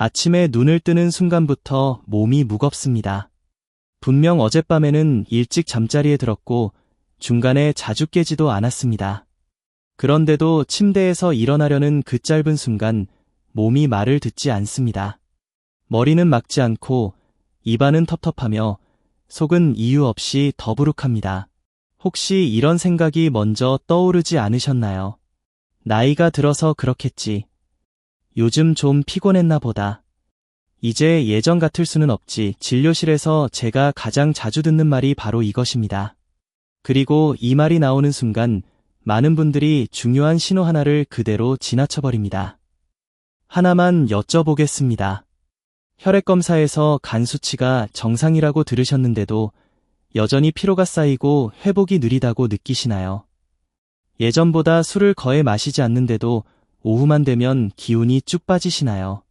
아침에 눈을 뜨는 순간부터 몸이 무겁습니다. 분명 어젯밤에는 일찍 잠자리에 들었고 중간에 자주 깨지도 않았습니다. 그런데도 침대에서 일어나려는 그 짧은 순간 몸이 말을 듣지 않습니다. 머리는 막지 않고 입안은 텁텁하며 속은 이유 없이 더부룩합니다. 혹시 이런 생각이 먼저 떠오르지 않으셨나요? 나이가 들어서 그렇겠지. 요즘 좀 피곤했나 보다. 이제 예전 같을 수는 없지. 진료실에서 제가 가장 자주 듣는 말이 바로 이것입니다. 그리고 이 말이 나오는 순간 많은 분들이 중요한 신호 하나를 그대로 지나쳐버립니다. 하나만 여쭤보겠습니다. 혈액검사에서 간 수치가 정상이라고 들으셨는데도 여전히 피로가 쌓이고 회복이 느리다고 느끼시나요? 예전보다 술을 거의 마시지 않는데도 오후만 되면 기운이 쭉 빠지시나요?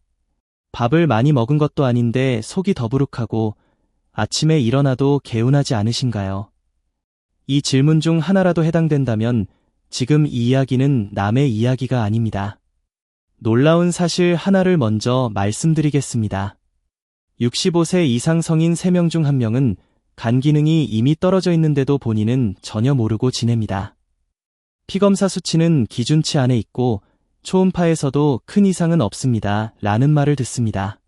밥을 많이 먹은 것도 아닌데 속이 더부룩하고 아침에 일어나도 개운하지 않으신가요? 이 질문 중 하나라도 해당된다면 지금 이 이야기는 남의 이야기가 아닙니다. 놀라운 사실 하나를 먼저 말씀드리겠습니다. 65세 이상 성인 3명 중 1명은 간 기능이 이미 떨어져 있는데도 본인은 전혀 모르고 지냅니다. 피검사 수치는 기준치 안에 있고 초음파에서도 큰 이상은 없습니다. 라는 말을 듣습니다.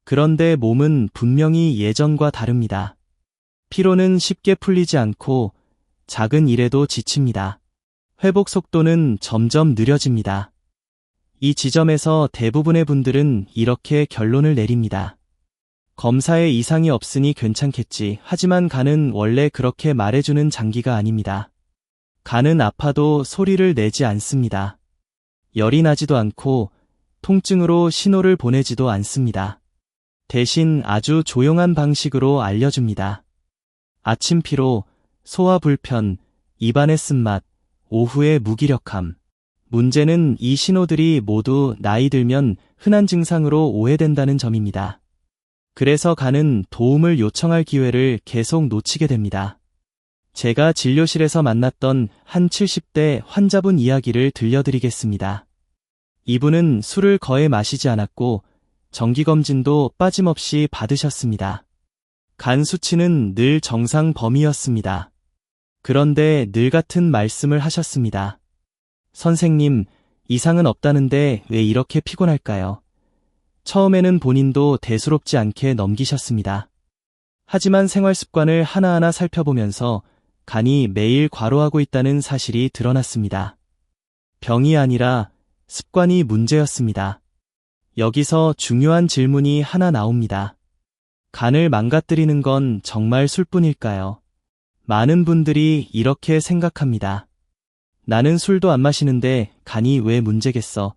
그런데 몸은 분명히 예전과 다릅니다. 피로는 쉽게 풀리지 않고 작은 일에도 지칩니다. 회복 속도는 점점 느려집니다. 이 지점에서 대부분의 분들은 이렇게 결론을 내립니다. 검사에 이상이 없으니 괜찮겠지. 하지만 간은 원래 그렇게 말해주는 장기가 아닙니다. 간은 아파도 소리를 내지 않습니다. 열이 나지도 않고 통증으로 신호를 보내지도 않습니다. 대신 아주 조용한 방식으로 알려줍니다. 아침 피로, 소화 불편, 입안의 쓴맛, 오후의 무기력함. 문제는 이 신호들이 모두 나이 들면 흔한 증상으로 오해된다는 점입니다. 그래서 간은 도움을 요청할 기회를 계속 놓치게 됩니다. 제가 진료실에서 만났던 한 70대 환자분 이야기를 들려드리겠습니다. 이분은 술을 거의 마시지 않았고 정기검진도 빠짐없이 받으셨습니다. 간 수치는 늘 정상 범위였습니다. 그런데 늘 같은 말씀을 하셨습니다. 선생님, 이상은 없다는데 왜 이렇게 피곤할까요? 처음에는 본인도 대수롭지 않게 넘기셨습니다. 하지만 생활 습관을 하나하나 살펴보면서 간이 매일 과로하고 있다는 사실이 드러났습니다. 병이 아니라 습관이 문제였습니다. 여기서 중요한 질문이 하나 나옵니다. 간을 망가뜨리는 건 정말 술뿐일까요? 많은 분들이 이렇게 생각합니다. 나는 술도 안 마시는데 간이 왜 문제겠어?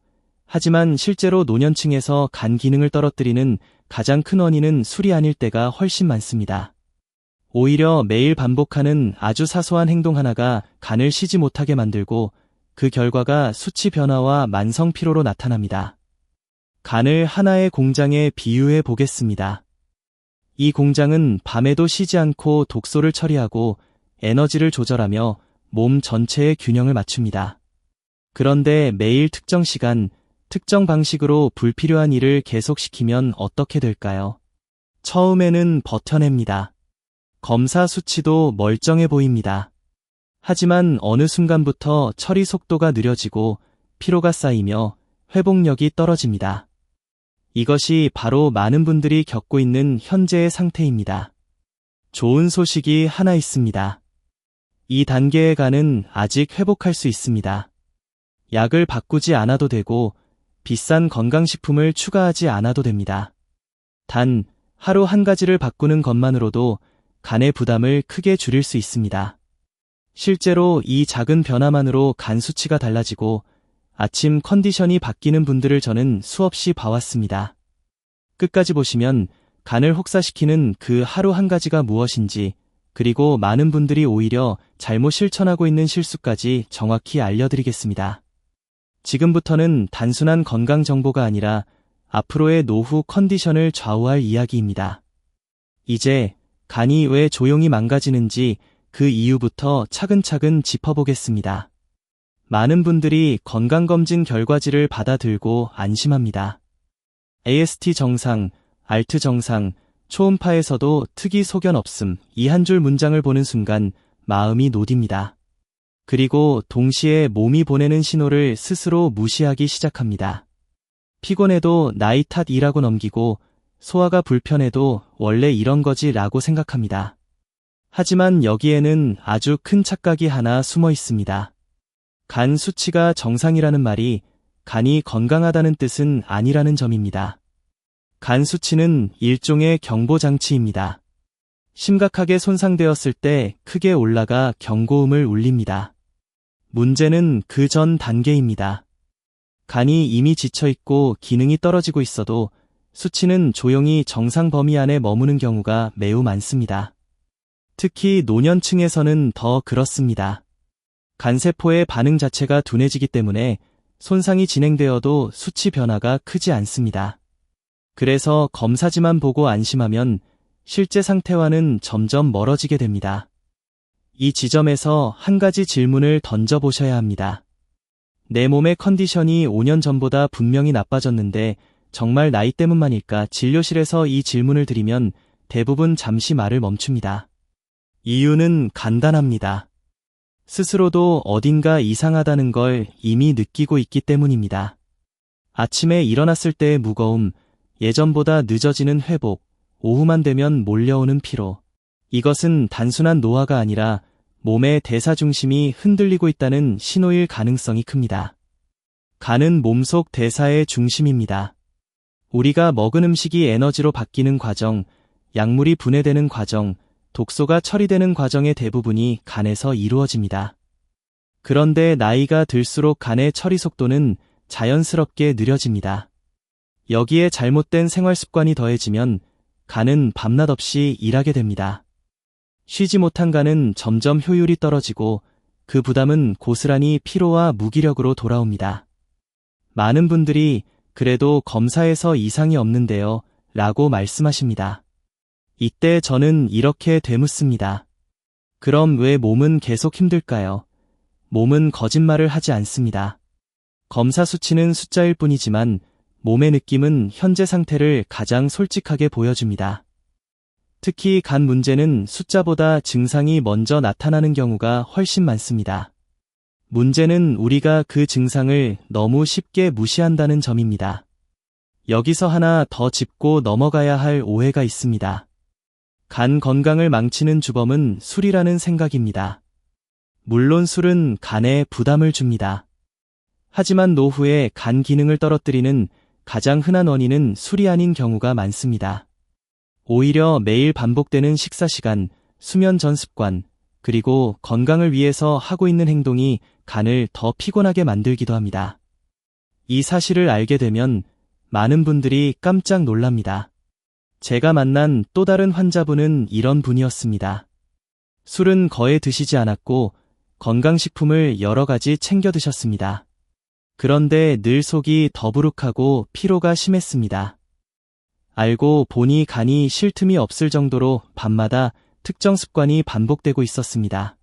하지만 실제로 노년층에서 간 기능을 떨어뜨리는 가장 큰 원인은 술이 아닐 때가 훨씬 많습니다. 오히려 매일 반복하는 아주 사소한 행동 하나가 간을 쉬지 못하게 만들고 그 결과가 수치 변화와 만성 피로로 나타납니다. 간을 하나의 공장에 비유해 보겠습니다. 이 공장은 밤에도 쉬지 않고 독소를 처리하고 에너지를 조절하며 몸 전체의 균형을 맞춥니다. 그런데 매일 특정 시간, 특정 방식으로 불필요한 일을 계속시키면 어떻게 될까요? 처음에는 버텨냅니다. 검사 수치도 멀쩡해 보입니다. 하지만 어느 순간부터 처리 속도가 느려지고 피로가 쌓이며 회복력이 떨어집니다. 이것이 바로 많은 분들이 겪고 있는 현재의 상태입니다. 좋은 소식이 하나 있습니다. 이 단계의 간은 아직 회복할 수 있습니다. 약을 바꾸지 않아도 되고 비싼 건강식품을 추가하지 않아도 됩니다. 단 하루 한 가지를 바꾸는 것만으로도 간의 부담을 크게 줄일 수 있습니다. 실제로 이 작은 변화만으로 간 수치가 달라지고 아침 컨디션이 바뀌는 분들을 저는 수없이 봐왔습니다. 끝까지 보시면 간을 혹사시키는 그 하루 한 가지가 무엇인지, 그리고 많은 분들이 오히려 잘못 실천하고 있는 실수까지 정확히 알려드리겠습니다. 지금부터는 단순한 건강 정보가 아니라 앞으로의 노후 컨디션을 좌우할 이야기입니다. 이제 간이 왜 조용히 망가지는지 그 이유부터 차근차근 짚어보겠습니다. 많은 분들이 건강검진 결과지를 받아들고 안심합니다. AST 정상, 알트 정상, 초음파에서도 특이 소견 없음 이 한 줄 문장을 보는 순간 마음이 놓입니다. 그리고 동시에 몸이 보내는 신호를 스스로 무시하기 시작합니다. 피곤해도 나이 탓이라고 넘기고 소화가 불편해도 원래 이런 거지 라고 생각합니다. 하지만 여기에는 아주 큰 착각이 하나 숨어 있습니다. 간 수치가 정상이라는 말이 간이 건강하다는 뜻은 아니라는 점입니다. 간 수치는 일종의 경보장치입니다. 심각하게 손상되었을 때 크게 올라가 경고음을 울립니다. 문제는 그 전 단계입니다. 간이 이미 지쳐있고 기능이 떨어지고 있어도 수치는 조용히 정상 범위 안에 머무는 경우가 매우 많습니다. 특히 노년층에서는 더 그렇습니다. 간세포의 반응 자체가 둔해지기 때문에 손상이 진행되어도 수치 변화가 크지 않습니다. 그래서 검사지만 보고 안심하면 실제 상태와는 점점 멀어지게 됩니다. 이 지점에서 한 가지 질문을 던져보셔야 합니다. 내 몸의 컨디션이 5년 전보다 분명히 나빠졌는데 정말 나이 때문만일까? 진료실에서 이 질문을 드리면 대부분 잠시 말을 멈춥니다. 이유는 간단합니다. 스스로도 어딘가 이상하다는 걸 이미 느끼고 있기 때문입니다. 아침에 일어났을 때의 무거움, 예전보다 늦어지는 회복, 오후만 되면 몰려오는 피로. 이것은 단순한 노화가 아니라 몸의 대사 중심이 흔들리고 있다는 신호일 가능성이 큽니다. 간은 몸속 대사의 중심입니다. 우리가 먹은 음식이 에너지로 바뀌는 과정, 약물이 분해되는 과정, 독소가 처리되는 과정의 대부분이 간에서 이루어집니다. 그런데 나이가 들수록 간의 처리 속도는 자연스럽게 느려집니다. 여기에 잘못된 생활 습관이 더해지면 간은 밤낮 없이 일하게 됩니다. 쉬지 못한 간은 점점 효율이 떨어지고 그 부담은 고스란히 피로와 무기력으로 돌아옵니다. 많은 분들이 그래도 검사에서 이상이 없는데요 라고 말씀하십니다. 이때 저는 이렇게 되묻습니다. 그럼 왜 몸은 계속 힘들까요? 몸은 거짓말을 하지 않습니다. 검사 수치는 숫자일 뿐이지만 몸의 느낌은 현재 상태를 가장 솔직하게 보여줍니다. 특히 간 문제는 숫자보다 증상이 먼저 나타나는 경우가 훨씬 많습니다. 문제는 우리가 그 증상을 너무 쉽게 무시한다는 점입니다. 여기서 하나 더 짚고 넘어가야 할 오해가 있습니다. 간 건강을 망치는 주범은 술이라는 생각입니다. 물론 술은 간에 부담을 줍니다. 하지만 노후에 간 기능을 떨어뜨리는 가장 흔한 원인은 술이 아닌 경우가 많습니다. 오히려 매일 반복되는 식사 시간, 수면 전 습관, 그리고 건강을 위해서 하고 있는 행동이 간을 더 피곤하게 만들기도 합니다. 이 사실을 알게 되면 많은 분들이 깜짝 놀랍니다. 제가 만난 또 다른 환자분은 이런 분이었습니다. 술은 거의 드시지 않았고 건강식품을 여러 가지 챙겨 드셨습니다. 그런데 늘 속이 더부룩하고 피로가 심했습니다. 알고 보니 간이 쉴 틈이 없을 정도로 밤마다 특정 습관이 반복되고 있었습니다.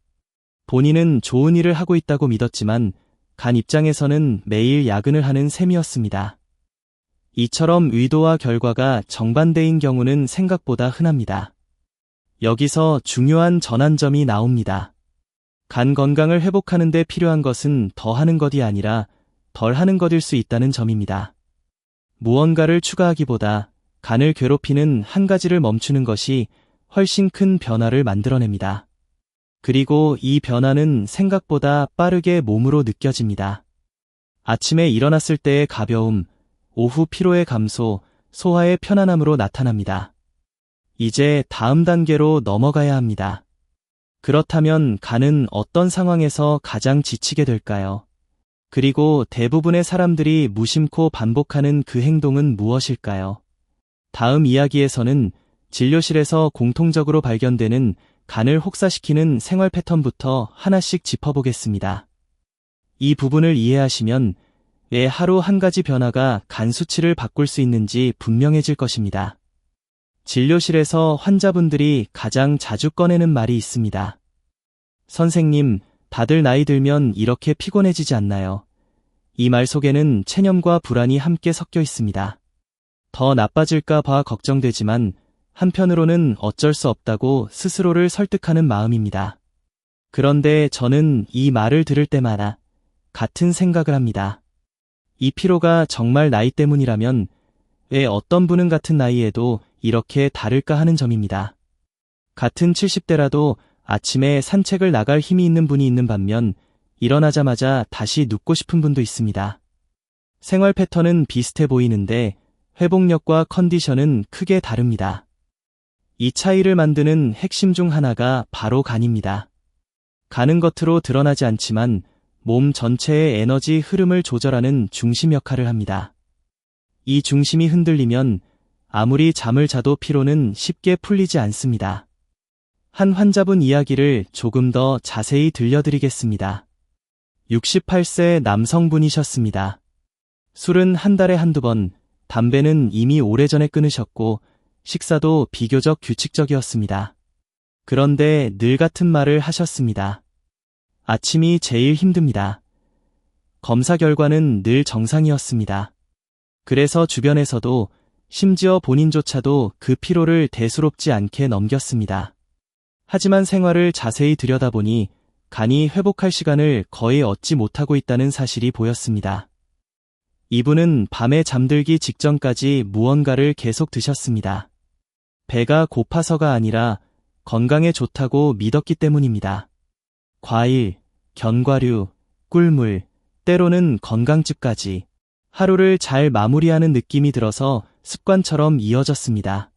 본인은 좋은 일을 하고 있다고 믿었지만 간 입장에서는 매일 야근을 하는 셈이었습니다. 이처럼 의도와 결과가 정반대인 경우는 생각보다 흔합니다. 여기서 중요한 전환점이 나옵니다. 간 건강을 회복하는 데 필요한 것은 더 하는 것이 아니라 덜 하는 것일 수 있다는 점입니다. 무언가를 추가하기보다 간을 괴롭히는 한 가지를 멈추는 것이 훨씬 큰 변화를 만들어냅니다. 그리고 이 변화는 생각보다 빠르게 몸으로 느껴집니다. 아침에 일어났을 때의 가벼움, 오후 피로의 감소, 소화의 편안함으로 나타납니다. 이제 다음 단계로 넘어가야 합니다. 그렇다면 간은 어떤 상황에서 가장 지치게 될까요? 그리고 대부분의 사람들이 무심코 반복하는 그 행동은 무엇일까요? 다음 이야기에서는 진료실에서 공통적으로 발견되는 간을 혹사시키는 생활 패턴부터 하나씩 짚어보겠습니다. 이 부분을 이해하시면 왜 하루 한 가지 변화가 간 수치를 바꿀 수 있는지 분명해질 것입니다. 진료실에서 환자분들이 가장 자주 꺼내는 말이 있습니다. 선생님, 다들 나이 들면 이렇게 피곤해지지 않나요? 이 말 속에는 체념과 불안이 함께 섞여 있습니다. 더 나빠질까 봐 걱정되지만 한편으로는 어쩔 수 없다고 스스로를 설득하는 마음입니다. 그런데 저는 이 말을 들을 때마다 같은 생각을 합니다. 이 피로가 정말 나이 때문이라면 왜 어떤 분은 같은 나이에도 이렇게 다를까 하는 점입니다. 같은 70대라도 아침에 산책을 나갈 힘이 있는 분이 있는 반면 일어나자마자 다시 눕고 싶은 분도 있습니다. 생활 패턴은 비슷해 보이는데 회복력과 컨디션은 크게 다릅니다. 이 차이를 만드는 핵심 중 하나가 바로 간입니다. 간은 겉으로 드러나지 않지만 몸 전체의 에너지 흐름을 조절하는 중심 역할을 합니다. 이 중심이 흔들리면 아무리 잠을 자도 피로는 쉽게 풀리지 않습니다. 한 환자분 이야기를 조금 더 자세히 들려드리겠습니다. 68세 남성분이셨습니다. 술은 한 달에 한두 번, 담배는 이미 오래전에 끊으셨고 식사도 비교적 규칙적이었습니다. 그런데 늘 같은 말을 하셨습니다. 아침이 제일 힘듭니다. 검사 결과는 늘 정상이었습니다. 그래서 주변에서도 심지어 본인조차도 그 피로를 대수롭지 않게 넘겼습니다. 하지만 생활을 자세히 들여다보니 간이 회복할 시간을 거의 얻지 못하고 있다는 사실이 보였습니다. 이분은 밤에 잠들기 직전까지 무언가를 계속 드셨습니다. 배가 고파서가 아니라 건강에 좋다고 믿었기 때문입니다. 과일, 견과류, 꿀물, 때로는 건강즙까지 하루를 잘 마무리하는 느낌이 들어서 습관처럼 이어졌습니다.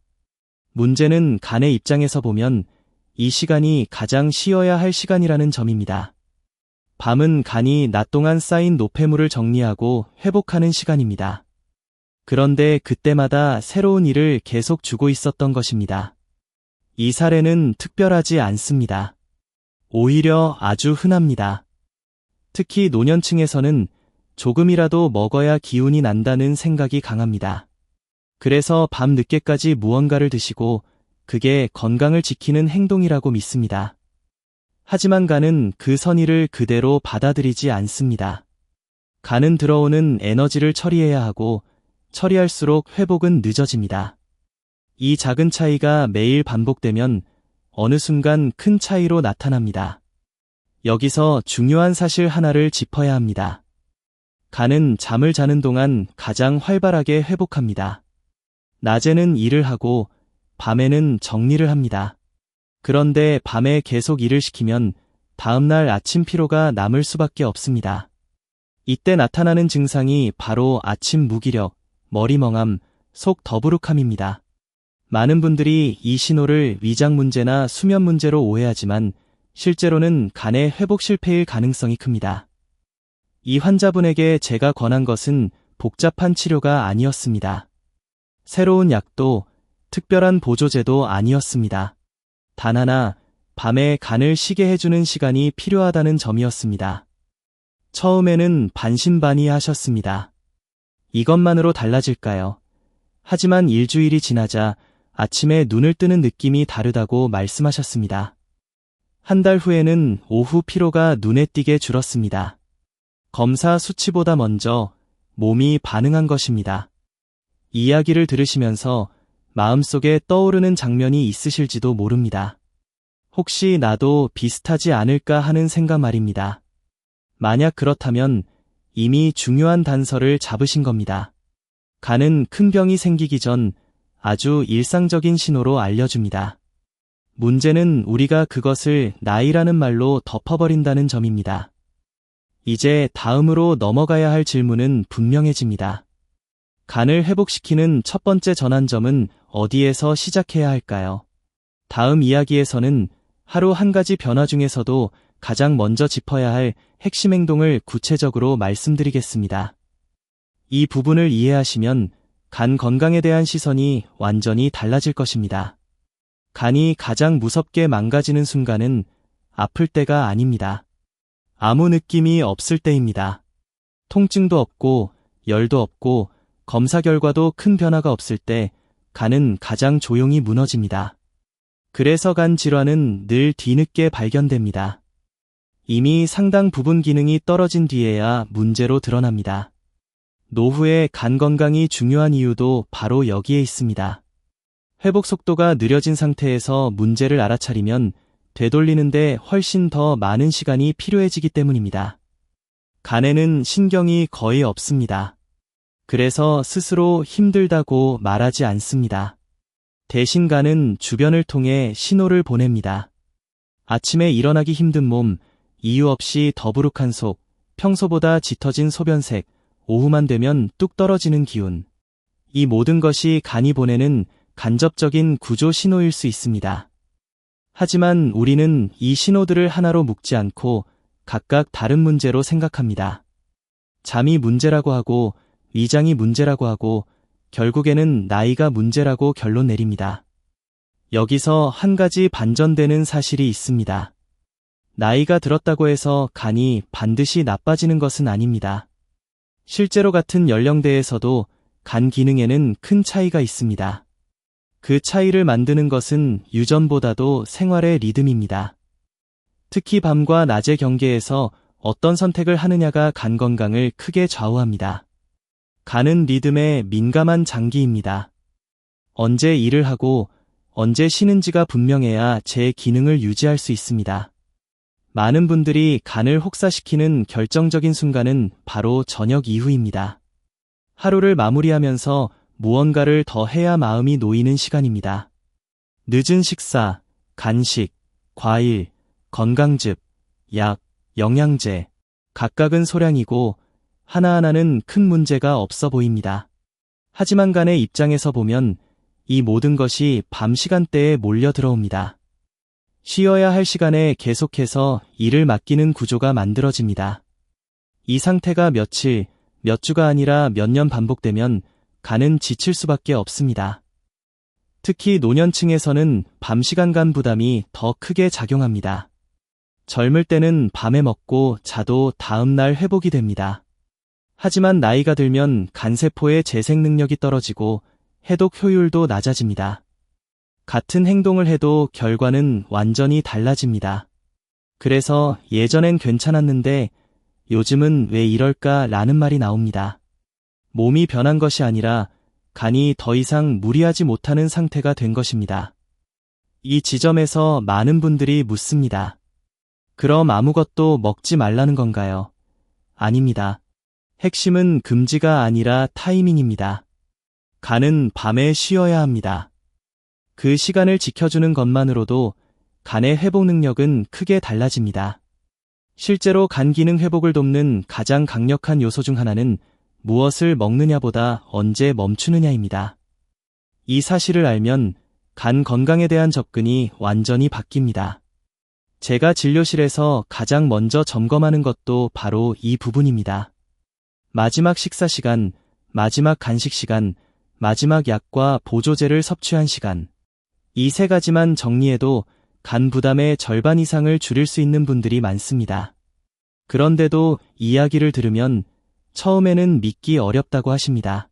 문제는 간의 입장에서 보면 이 시간이 가장 쉬어야 할 시간이라는 점입니다. 밤은 간이 낮 동안 쌓인 노폐물을 정리하고 회복하는 시간입니다. 그런데 그때마다 새로운 일을 계속 주고 있었던 것입니다. 이 사례는 특별하지 않습니다. 오히려 아주 흔합니다. 특히 노년층에서는 조금이라도 먹어야 기운이 난다는 생각이 강합니다. 그래서 밤 늦게까지 무언가를 드시고 그게 건강을 지키는 행동이라고 믿습니다. 하지만 간은 그 선의를 그대로 받아들이지 않습니다. 간은 들어오는 에너지를 처리해야 하고 처리할수록 회복은 늦어집니다. 이 작은 차이가 매일 반복되면 어느 순간 큰 차이로 나타납니다. 여기서 중요한 사실 하나를 짚어야 합니다. 간은 잠을 자는 동안 가장 활발하게 회복합니다. 낮에는 일을 하고 밤에는 정리를 합니다. 그런데 밤에 계속 일을 시키면 다음날 아침 피로가 남을 수밖에 없습니다. 이때 나타나는 증상이 바로 아침 무기력, 머리멍함, 속 더부룩함입니다. 많은 분들이 이 신호를 위장 문제나 수면 문제로 오해하지만 실제로는 간의 회복 실패일 가능성이 큽니다. 이 환자분에게 제가 권한 것은 복잡한 치료가 아니었습니다. 새로운 약도 특별한 보조제도 아니었습니다. 단 하나, 밤에 간을 쉬게 해주는 시간이 필요하다는 점이었습니다. 처음에는 반신반의하셨습니다. 이것만으로 달라질까요? 하지만 일주일이 지나자 아침에 눈을 뜨는 느낌이 다르다고 말씀하셨습니다. 한 달 후에는 오후 피로가 눈에 띄게 줄었습니다. 검사 수치보다 먼저 몸이 반응한 것입니다. 이야기를 들으시면서 마음속에 떠오르는 장면이 있으실지도 모릅니다. 혹시 나도 비슷하지 않을까 하는 생각 말입니다. 만약 그렇다면 이미 중요한 단서를 잡으신 겁니다. 간은 큰 병이 생기기 전 아주 일상적인 신호로 알려줍니다. 문제는 우리가 그것을 나이라는 말로 덮어버린다는 점입니다. 이제 다음으로 넘어가야 할 질문은 분명해집니다. 간을 회복시키는 첫 번째 전환점은 어디에서 시작해야 할까요? 다음 이야기에서는 하루 한 가지 변화 중에서도 가장 먼저 짚어야 할 핵심 행동을 구체적으로 말씀드리겠습니다. 이 부분을 이해하시면 간 건강에 대한 시선이 완전히 달라질 것입니다. 간이 가장 무섭게 망가지는 순간은 아플 때가 아닙니다. 아무 느낌이 없을 때입니다. 통증도 없고 열도 없고 검사 결과도 큰 변화가 없을 때 간은 가장 조용히 무너집니다. 그래서 간 질환은 늘 뒤늦게 발견됩니다. 이미 상당 부분 기능이 떨어진 뒤에야 문제로 드러납니다. 노후에 간 건강이 중요한 이유도 바로 여기에 있습니다. 회복 속도가 느려진 상태에서 문제를 알아차리면 되돌리는데 훨씬 더 많은 시간이 필요해지기 때문입니다. 간에는 신경이 거의 없습니다. 그래서 스스로 힘들다고 말하지 않습니다. 대신 간은 주변을 통해 신호를 보냅니다. 아침에 일어나기 힘든 몸, 이유 없이 더부룩한 속, 평소보다 짙어진 소변색, 오후만 되면 뚝 떨어지는 기운. 이 모든 것이 간이 보내는 간접적인 구조 신호일 수 있습니다. 하지만 우리는 이 신호들을 하나로 묶지 않고 각각 다른 문제로 생각합니다. 잠이 문제라고 하고, 위장이 문제라고 하고, 결국에는 나이가 문제라고 결론 내립니다. 여기서 한 가지 반전되는 사실이 있습니다. 나이가 들었다고 해서 간이 반드시 나빠지는 것은 아닙니다. 실제로 같은 연령대에서도 간 기능에는 큰 차이가 있습니다. 그 차이를 만드는 것은 유전보다도 생활의 리듬입니다. 특히 밤과 낮의 경계에서 어떤 선택을 하느냐가 간 건강을 크게 좌우합니다. 간은 리듬에 민감한 장기입니다. 언제 일을 하고 언제 쉬는지가 분명해야 제 기능을 유지할 수 있습니다. 많은 분들이 간을 혹사시키는 결정적인 순간은 바로 저녁 이후입니다. 하루를 마무리하면서 무언가를 더 해야 마음이 놓이는 시간입니다. 늦은 식사, 간식, 과일, 건강즙, 약, 영양제, 각각은 소량이고 하나하나는 큰 문제가 없어 보입니다. 하지만 간의 입장에서 보면 이 모든 것이 밤 시간대에 몰려 들어옵니다. 쉬어야 할 시간에 계속해서 일을 맡기는 구조가 만들어집니다. 이 상태가 며칠, 몇 주가 아니라 몇 년 반복되면 간은 지칠 수밖에 없습니다. 특히 노년층에서는 밤 시간 간 부담이 더 크게 작용합니다. 젊을 때는 밤에 먹고 자도 다음날 회복이 됩니다. 하지만 나이가 들면 간세포의 재생 능력이 떨어지고 해독 효율도 낮아집니다. 같은 행동을 해도 결과는 완전히 달라집니다. 그래서 예전엔 괜찮았는데 요즘은 왜 이럴까 라는 말이 나옵니다. 몸이 변한 것이 아니라 간이 더 이상 무리하지 못하는 상태가 된 것입니다. 이 지점에서 많은 분들이 묻습니다. 그럼 아무것도 먹지 말라는 건가요? 아닙니다. 핵심은 금지가 아니라 타이밍입니다. 간은 밤에 쉬어야 합니다. 그 시간을 지켜주는 것만으로도 간의 회복 능력은 크게 달라집니다. 실제로 간 기능 회복을 돕는 가장 강력한 요소 중 하나는 무엇을 먹느냐보다 언제 멈추느냐입니다. 이 사실을 알면 간 건강에 대한 접근이 완전히 바뀝니다. 제가 진료실에서 가장 먼저 점검하는 것도 바로 이 부분입니다. 마지막 식사 시간, 마지막 간식 시간, 마지막 약과 보조제를 섭취한 시간. 이 세 가지만 정리해도 간 부담의 절반 이상을 줄일 수 있는 분들이 많습니다. 그런데도 이야기를 들으면 처음에는 믿기 어렵다고 하십니다.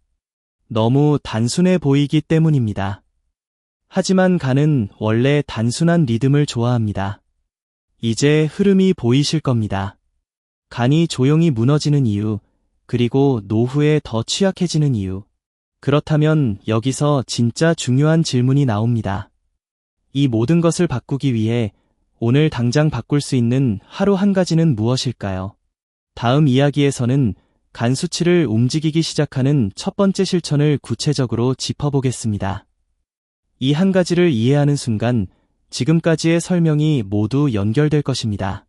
너무 단순해 보이기 때문입니다. 하지만 간은 원래 단순한 리듬을 좋아합니다. 이제 흐름이 보이실 겁니다. 간이 조용히 무너지는 이유, 그리고 노후에 더 취약해지는 이유. 그렇다면 여기서 진짜 중요한 질문이 나옵니다. 이 모든 것을 바꾸기 위해 오늘 당장 바꿀 수 있는 하루 한 가지는 무엇일까요? 다음 이야기에서는 간 수치를 움직이기 시작하는 첫 번째 실천을 구체적으로 짚어보겠습니다. 이 한 가지를 이해하는 순간 지금까지의 설명이 모두 연결될 것입니다.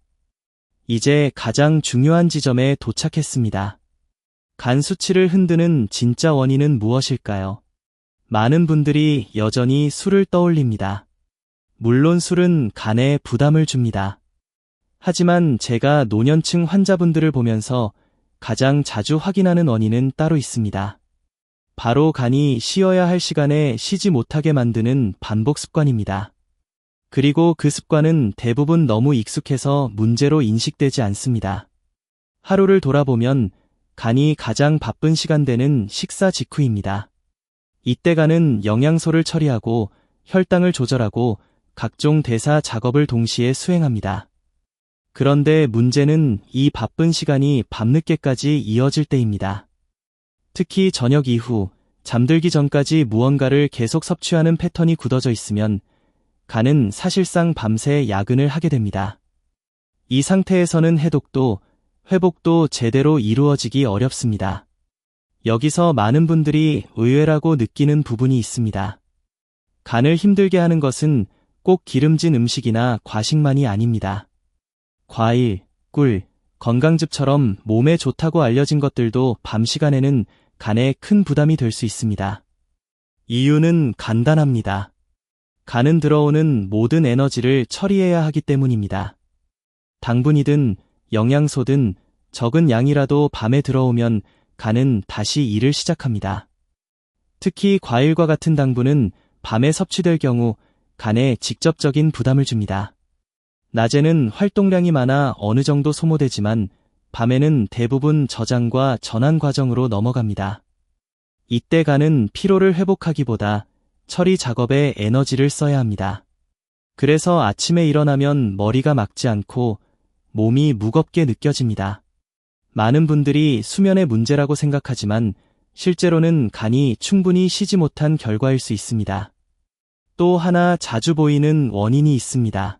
이제 가장 중요한 지점에 도착했습니다. 간 수치를 흔드는 진짜 원인은 무엇일까요? 많은 분들이 여전히 술을 떠올립니다. 물론 술은 간에 부담을 줍니다. 하지만 제가 노년층 환자분들을 보면서 가장 자주 확인하는 원인은 따로 있습니다. 바로 간이 쉬어야 할 시간에 쉬지 못하게 만드는 반복 습관입니다. 그리고 그 습관은 대부분 너무 익숙해서 문제로 인식되지 않습니다. 하루를 돌아보면 간이 가장 바쁜 시간대는 식사 직후입니다. 이때 간은 영양소를 처리하고 혈당을 조절하고 각종 대사 작업을 동시에 수행합니다. 그런데 문제는 이 바쁜 시간이 밤늦게까지 이어질 때입니다. 특히 저녁 이후 잠들기 전까지 무언가를 계속 섭취하는 패턴이 굳어져 있으면 간은 사실상 밤새 야근을 하게 됩니다. 이 상태에서는 해독도, 회복도 제대로 이루어지기 어렵습니다. 여기서 많은 분들이 의외라고 느끼는 부분이 있습니다. 간을 힘들게 하는 것은 꼭 기름진 음식이나 과식만이 아닙니다. 과일, 꿀, 건강즙처럼 몸에 좋다고 알려진 것들도 밤 시간에는 간에 큰 부담이 될 수 있습니다. 이유는 간단합니다. 간은 들어오는 모든 에너지를 처리해야 하기 때문입니다. 당분이든 영양소든 적은 양이라도 밤에 들어오면 간은 다시 일을 시작합니다. 특히 과일과 같은 당분은 밤에 섭취될 경우 간에 직접적인 부담을 줍니다. 낮에는 활동량이 많아 어느 정도 소모되지만 밤에는 대부분 저장과 전환 과정으로 넘어갑니다. 이때 간은 피로를 회복하기보다 처리 작업에 에너지를 써야 합니다. 그래서 아침에 일어나면 머리가 맑지 않고 몸이 무겁게 느껴집니다. 많은 분들이 수면의 문제라고 생각하지만 실제로는 간이 충분히 쉬지 못한 결과일 수 있습니다. 또 하나 자주 보이는 원인이 있습니다.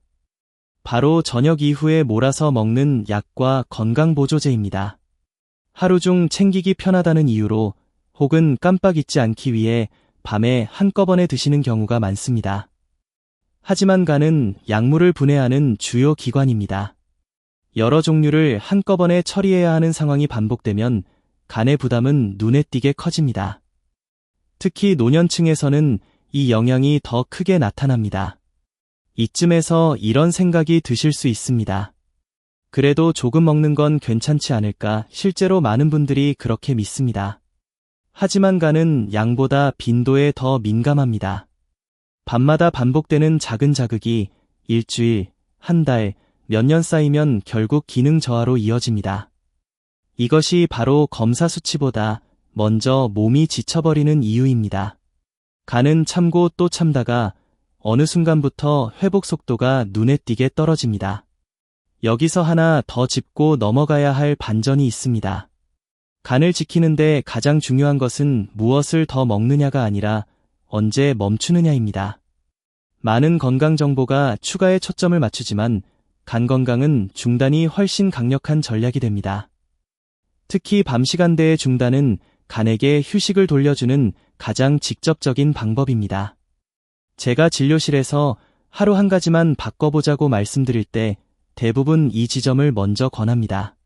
바로 저녁 이후에 몰아서 먹는 약과 건강보조제입니다. 하루 중 챙기기 편하다는 이유로 혹은 깜빡 잊지 않기 위해 밤에 한꺼번에 드시는 경우가 많습니다. 하지만 간은 약물을 분해하는 주요 기관입니다. 여러 종류를 한꺼번에 처리해야 하는 상황이 반복되면 간의 부담은 눈에 띄게 커집니다. 특히 노년층에서는 이 영향이 더 크게 나타납니다. 이쯤에서 이런 생각이 드실 수 있습니다. 그래도 조금 먹는 건 괜찮지 않을까? 실제로 많은 분들이 그렇게 믿습니다. 하지만 간은 양보다 빈도에 더 민감합니다. 밤마다 반복되는 작은 자극이 일주일, 한 달, 몇 년 쌓이면 결국 기능 저하로 이어집니다. 이것이 바로 검사 수치보다 먼저 몸이 지쳐버리는 이유입니다. 간은 참고 또 참다가 어느 순간부터 회복 속도가 눈에 띄게 떨어집니다. 여기서 하나 더 짚고 넘어가야 할 반전이 있습니다. 간을 지키는데 가장 중요한 것은 무엇을 더 먹느냐가 아니라 언제 멈추느냐입니다. 많은 건강 정보가 추가에 초점을 맞추지만 간 건강은 중단이 훨씬 강력한 전략이 됩니다. 특히 밤 시간대의 중단은 간에게 휴식을 돌려주는 가장 직접적인 방법입니다. 제가 진료실에서 하루 한 가지만 바꿔보자고 말씀드릴 때 대부분 이 지점을 먼저 권합니다.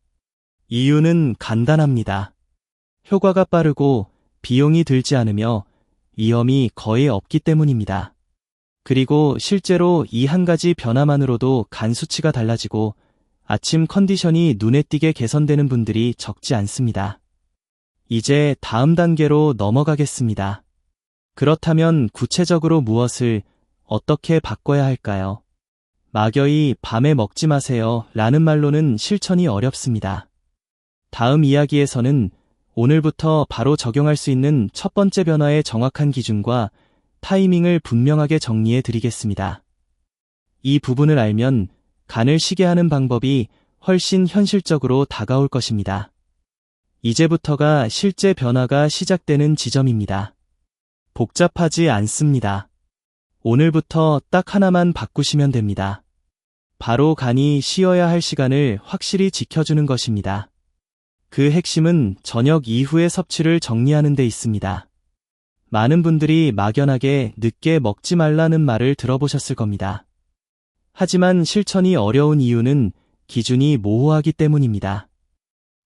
이유는 간단합니다. 효과가 빠르고 비용이 들지 않으며 위험이 거의 없기 때문입니다. 그리고 실제로 이 한 가지 변화만으로도 간 수치가 달라지고 아침 컨디션이 눈에 띄게 개선되는 분들이 적지 않습니다. 이제 다음 단계로 넘어가겠습니다. 그렇다면 구체적으로 무엇을 어떻게 바꿔야 할까요? 막연히 밤에 먹지 마세요 라는 말로는 실천이 어렵습니다. 다음 이야기에서는 오늘부터 바로 적용할 수 있는 첫 번째 변화의 정확한 기준과 타이밍을 분명하게 정리해 드리겠습니다. 이 부분을 알면 간을 쉬게 하는 방법이 훨씬 현실적으로 다가올 것입니다. 이제부터가 실제 변화가 시작되는 지점입니다. 복잡하지 않습니다. 오늘부터 딱 하나만 바꾸시면 됩니다. 바로 간이 쉬어야 할 시간을 확실히 지켜주는 것입니다. 그 핵심은 저녁 이후의 섭취를 정리하는 데 있습니다. 많은 분들이 막연하게 늦게 먹지 말라는 말을 들어보셨을 겁니다. 하지만 실천이 어려운 이유는 기준이 모호하기 때문입니다.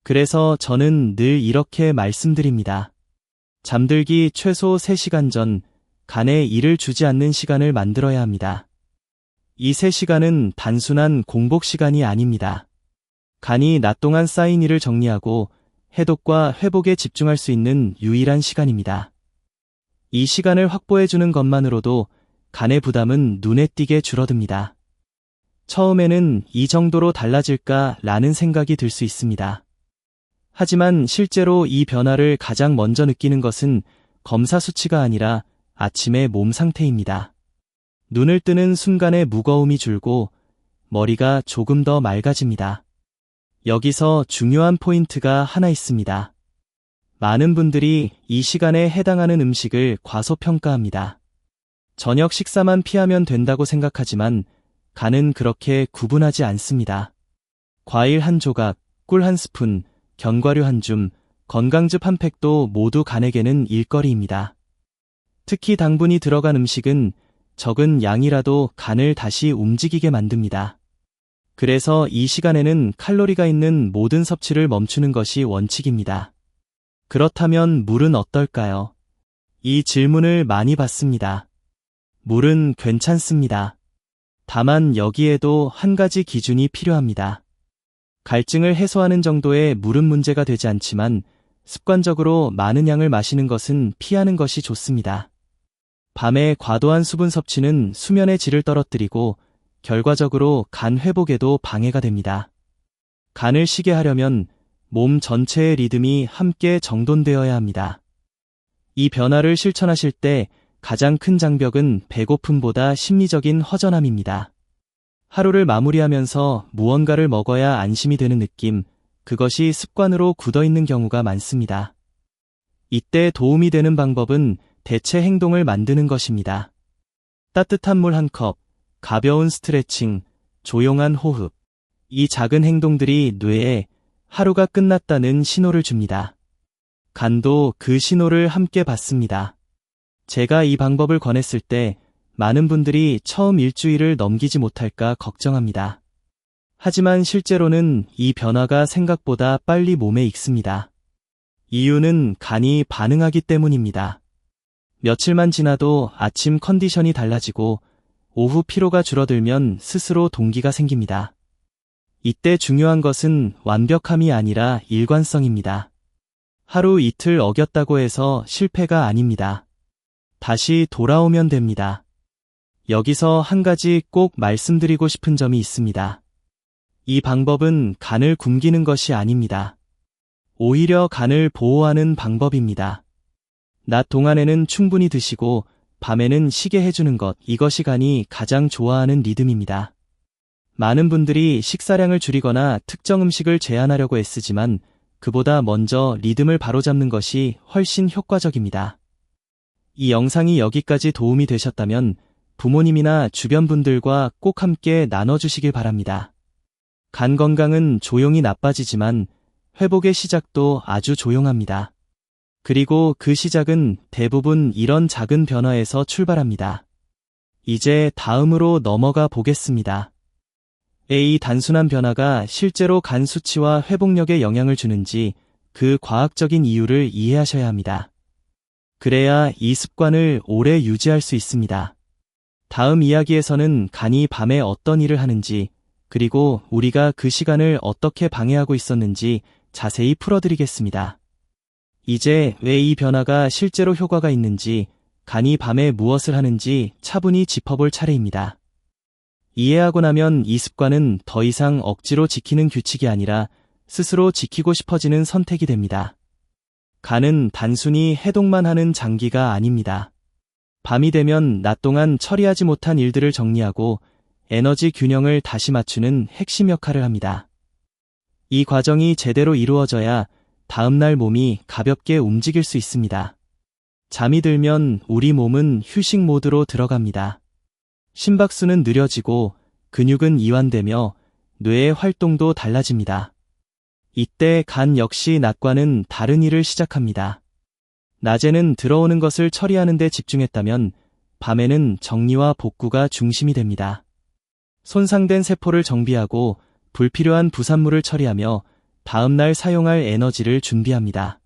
그래서 저는 늘 이렇게 말씀드립니다. 잠들기 최소 3시간 전 간에 일을 주지 않는 시간을 만들어야 합니다. 이 3시간은 단순한 공복 시간이 아닙니다. 간이 낮 동안 쌓인 일을 정리하고 해독과 회복에 집중할 수 있는 유일한 시간입니다. 이 시간을 확보해주는 것만으로도 간의 부담은 눈에 띄게 줄어듭니다. 처음에는 이 정도로 달라질까 라는 생각이 들 수 있습니다. 하지만 실제로 이 변화를 가장 먼저 느끼는 것은 검사 수치가 아니라 아침의 몸 상태입니다. 눈을 뜨는 순간에 무거움이 줄고 머리가 조금 더 맑아집니다. 여기서 중요한 포인트가 하나 있습니다. 많은 분들이 이 시간에 해당하는 음식을 과소평가합니다. 저녁 식사만 피하면 된다고 생각하지만 간은 그렇게 구분하지 않습니다. 과일 한 조각, 꿀 한 스푼, 견과류 한 줌, 건강즙 한 팩도 모두 간에게는 일거리입니다. 특히 당분이 들어간 음식은 적은 양이라도 간을 다시 움직이게 만듭니다. 그래서 이 시간에는 칼로리가 있는 모든 섭취를 멈추는 것이 원칙입니다. 그렇다면 물은 어떨까요? 이 질문을 많이 받습니다. 물은 괜찮습니다. 다만 여기에도 한 가지 기준이 필요합니다. 갈증을 해소하는 정도의 물은 문제가 되지 않지만 습관적으로 많은 양을 마시는 것은 피하는 것이 좋습니다. 밤에 과도한 수분 섭취는 수면의 질을 떨어뜨리고 결과적으로 간 회복에도 방해가 됩니다. 간을 쉬게 하려면 몸 전체의 리듬이 함께 정돈되어야 합니다. 이 변화를 실천하실 때 가장 큰 장벽은 배고픔보다 심리적인 허전함입니다. 하루를 마무리하면서 무언가를 먹어야 안심이 되는 느낌, 그것이 습관으로 굳어있는 경우가 많습니다. 이때 도움이 되는 방법은 대체 행동을 만드는 것입니다. 따뜻한 물 한 컵, 가벼운 스트레칭, 조용한 호흡. 이 작은 행동들이 뇌에 하루가 끝났다는 신호를 줍니다. 간도 그 신호를 함께 받습니다. 제가 이 방법을 권했을 때 많은 분들이 처음 일주일을 넘기지 못할까 걱정합니다. 하지만 실제로는 이 변화가 생각보다 빨리 몸에 익습니다. 이유는 간이 반응하기 때문입니다. 며칠만 지나도 아침 컨디션이 달라지고 오후 피로가 줄어들면 스스로 동기가 생깁니다. 이때 중요한 것은 완벽함이 아니라 일관성입니다. 하루 이틀 어겼다고 해서 실패가 아닙니다. 다시 돌아오면 됩니다. 여기서 한 가지 꼭 말씀드리고 싶은 점이 있습니다. 이 방법은 간을 굶기는 것이 아닙니다. 오히려 간을 보호하는 방법입니다. 낮 동안에는 충분히 드시고 밤에는 쉬게 해주는 것, 이것이 간이 가장 좋아하는 리듬입니다. 많은 분들이 식사량을 줄이거나 특정 음식을 제한하려고 애쓰지만 그보다 먼저 리듬을 바로잡는 것이 훨씬 효과적입니다. 이 영상이 여기까지 도움이 되셨다면 부모님이나 주변 분들과 꼭 함께 나눠주시길 바랍니다. 간 건강은 조용히 나빠지지만 회복의 시작도 아주 조용합니다. 그리고 그 시작은 대부분 이런 작은 변화에서 출발합니다. 이제 다음으로 넘어가 보겠습니다. 이 단순한 변화가 실제로 간 수치와 회복력에 영향을 주는지 그 과학적인 이유를 이해하셔야 합니다. 그래야 이 습관을 오래 유지할 수 있습니다. 다음 이야기에서는 간이 밤에 어떤 일을 하는지, 그리고 우리가 그 시간을 어떻게 방해하고 있었는지 자세히 풀어드리겠습니다. 이제 왜 이 변화가 실제로 효과가 있는지, 간이 밤에 무엇을 하는지 차분히 짚어볼 차례입니다. 이해하고 나면 이 습관은 더 이상 억지로 지키는 규칙이 아니라 스스로 지키고 싶어지는 선택이 됩니다. 간은 단순히 해독만 하는 장기가 아닙니다. 밤이 되면 낮 동안 처리하지 못한 일들을 정리하고 에너지 균형을 다시 맞추는 핵심 역할을 합니다. 이 과정이 제대로 이루어져야 다음날 몸이 가볍게 움직일 수 있습니다. 잠이 들면 우리 몸은 휴식 모드로 들어갑니다. 심박수는 느려지고 근육은 이완되며 뇌의 활동도 달라집니다. 이때 간 역시 낮과는 다른 일을 시작합니다. 낮에는 들어오는 것을 처리하는 데 집중했다면 밤에는 정리와 복구가 중심이 됩니다. 손상된 세포를 정비하고 불필요한 부산물을 처리하며 다음날 사용할 에너지를 준비합니다.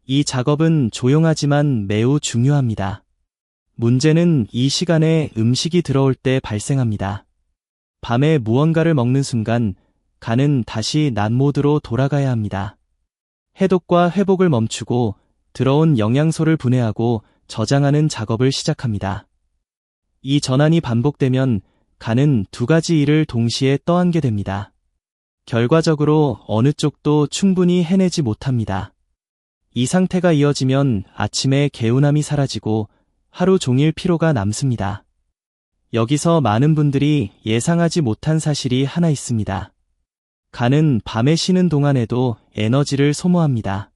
이 작업은 조용하지만 매우 중요합니다. 문제는 이 시간에 음식이 들어올 때 발생합니다. 밤에 무언가를 먹는 순간 간은 다시 낮 모드로 돌아가야 합니다. 해독과 회복을 멈추고 들어온 영양소를 분해하고 저장하는 작업을 시작합니다. 이 전환이 반복되면 간은 두 가지 일을 동시에 떠안게 됩니다. 결과적으로 어느 쪽도 충분히 해내지 못합니다. 이 상태가 이어지면 아침에 개운함이 사라지고 하루 종일 피로가 남습니다. 여기서 많은 분들이 예상하지 못한 사실이 하나 있습니다. 간은 밤에 쉬는 동안에도 에너지를 소모합니다.